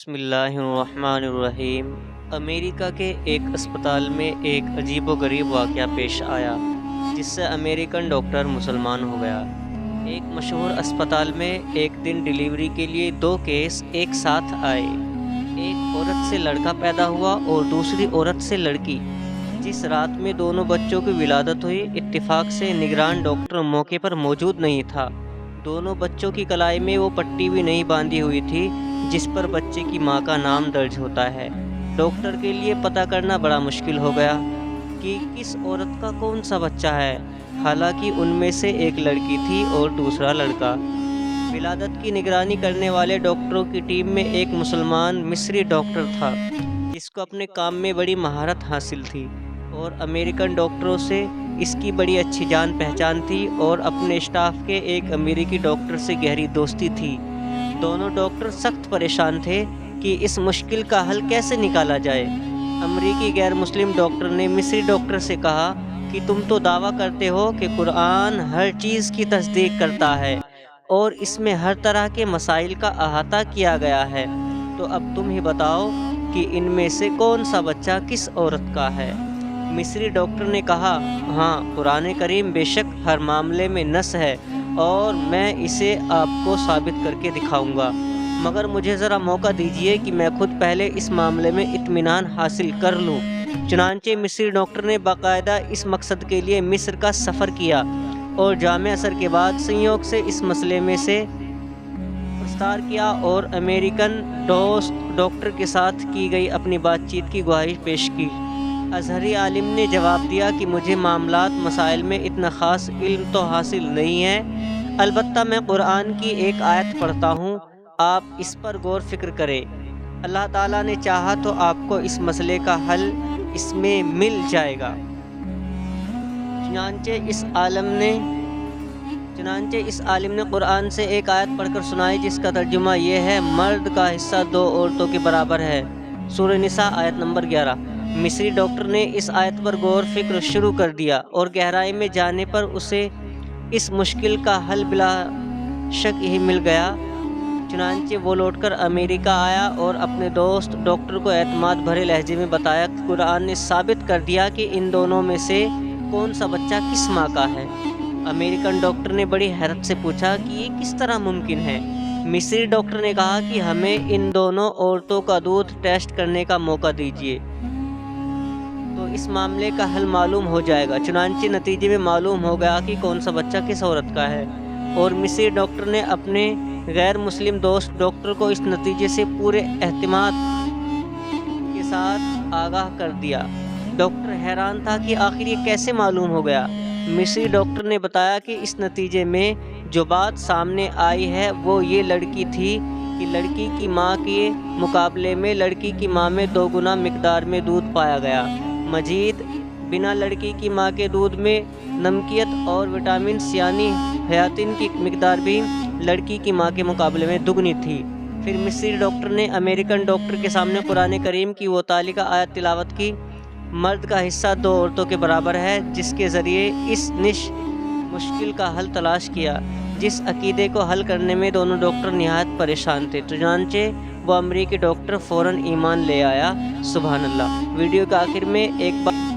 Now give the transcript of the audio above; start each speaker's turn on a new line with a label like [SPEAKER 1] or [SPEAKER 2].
[SPEAKER 1] بسم اللہ الرحمن الرحیم۔ امریکہ کے ایک اسپتال میں ایک عجیب و غریب واقعہ پیش آیا جس سے امریکن ڈاکٹر مسلمان ہو گیا۔ ایک مشہور اسپتال میں ایک دن ڈیلیوری کے لیے دو کیس ایک ساتھ آئے۔ ایک عورت سے لڑکا پیدا ہوا اور دوسری عورت سے لڑکی۔ جس رات میں دونوں بچوں کی ولادت ہوئی، اتفاق سے نگران ڈاکٹر موقع پر موجود نہیں تھا۔ دونوں بچوں کی کلائی میں وہ پٹی بھی نہیں باندھی ہوئی تھی جس پر بچے کی ماں کا نام درج ہوتا ہے۔ ڈاکٹر کے لیے پتہ کرنا بڑا مشکل ہو گیا کہ کس عورت کا کون سا بچہ ہے، حالانکہ ان میں سے ایک لڑکی تھی اور دوسرا لڑکا۔ ولادت کی نگرانی کرنے والے ڈاکٹروں کی ٹیم میں ایک مسلمان مصری ڈاکٹر تھا جس کو اپنے کام میں بڑی مہارت حاصل تھی اور امریکن ڈاکٹروں سے اس کی بڑی اچھی جان پہچان تھی اور اپنے اسٹاف کے ایک امریکی ڈاکٹر سے گہری دوستی تھی۔ دونوں ڈاکٹر سخت پریشان تھے کہ اس مشکل کا حل کیسے نکالا جائے۔ امریکی غیر مسلم ڈاکٹر نے مصری ڈاکٹر سے کہا کہ تم تو دعویٰ کرتے ہو کہ قرآن ہر چیز کی تصدیق کرتا ہے اور اس میں ہر طرح کے مسائل کا احاطہ کیا گیا ہے، تو اب تم ہی بتاؤ کہ ان میں سے کون سا بچہ کس عورت کا ہے۔ مصری ڈاکٹر نے کہا، ہاں، قرآن کریم بے شک ہر معاملے میں نص ہے اور میں اسے آپ کو ثابت کر کے دکھاؤں گا، مگر مجھے ذرا موقع دیجیے کہ میں خود پہلے اس معاملے میں اطمینان حاصل کر لوں۔ چنانچہ مصری ڈاکٹر نے باقاعدہ اس مقصد کے لیے مصر کا سفر کیا اور جامع اثر کے بعد سنیوگ سے اس مسئلے میں سے وستار کیا اور امریکن ڈاکٹر کے ساتھ کی گئی اپنی بات چیت کی گواہی پیش کی۔ ازہری عالم نے جواب دیا کہ مجھے معاملات مسائل میں اتنا خاص علم تو حاصل نہیں ہے، البتہ میں قرآن کی ایک آیت پڑھتا ہوں، آپ اس پر غور فکر کریں، اللہ تعالیٰ نے چاہا تو آپ کو اس مسئلے کا حل اس میں مل جائے گا۔ چنانچہ اس عالم نے قرآن سے ایک آیت پڑھ کر سنائی جس کا ترجمہ یہ ہے، مرد کا حصہ دو عورتوں کے برابر ہے، سورہ نساء آیت نمبر 11۔ مصری ڈاکٹر نے اس آیت پر غور فکر شروع کر دیا اور گہرائی میں جانے پر اسے اس مشکل کا حل بلا شک ہی مل گیا۔ چنانچہ وہ لوٹ کر امریکہ آیا اور اپنے دوست ڈاکٹر کو اعتماد بھرے لہجے میں بتایا کہ قرآن نے ثابت کر دیا کہ ان دونوں میں سے کون سا بچہ کس ماں کا ہے۔ امریکن ڈاکٹر نے بڑی حیرت سے پوچھا کہ یہ کس طرح ممکن ہے۔ مصری ڈاکٹر نے کہا کہ ہمیں ان دونوں عورتوں کا دودھ ٹیسٹ کرنے کا موقع دیجیے تو اس معاملے کا حل معلوم ہو جائے گا۔ چنانچہ نتیجے میں معلوم ہو گیا کہ کون سا بچہ کس عورت کا ہے، اور مصری ڈاکٹر نے اپنے غیر مسلم دوست ڈاکٹر کو اس نتیجے سے پورے اہتمام کے ساتھ آگاہ کر دیا۔ ڈاکٹر حیران تھا کہ آخر یہ کیسے معلوم ہو گیا۔ مصری ڈاکٹر نے بتایا کہ اس نتیجے میں جو بات سامنے آئی ہے وہ یہ لڑکی تھی کہ لڑکی کی ماں کے مقابلے میں لڑکی کی ماں میں 2 گنا مقدار میں دودھ پایا گیا۔ مزید بنا لڑکی کی ماں کے دودھ میں نمکیت اور وٹامنس یعنی حیاتین کی مقدار بھی لڑکی کی ماں کے مقابلے میں دگنی تھی۔ پھر مصری ڈاکٹر نے امریکن ڈاکٹر کے سامنے قرآن کریم کی وہ متعلقہ آیت تلاوت کی، مرد کا حصہ 2 عورتوں کے برابر ہے، جس کے ذریعے اس مشکل کا حل تلاش کیا، جس عقیدے کو حل کرنے میں دونوں ڈاکٹر نہایت پریشان تھے۔ چنانچہ وہ امریکی ڈاکٹر فوراً ایمان لے آیا۔ سبحان اللہ۔ ویڈیو کے آخر میں ایک بات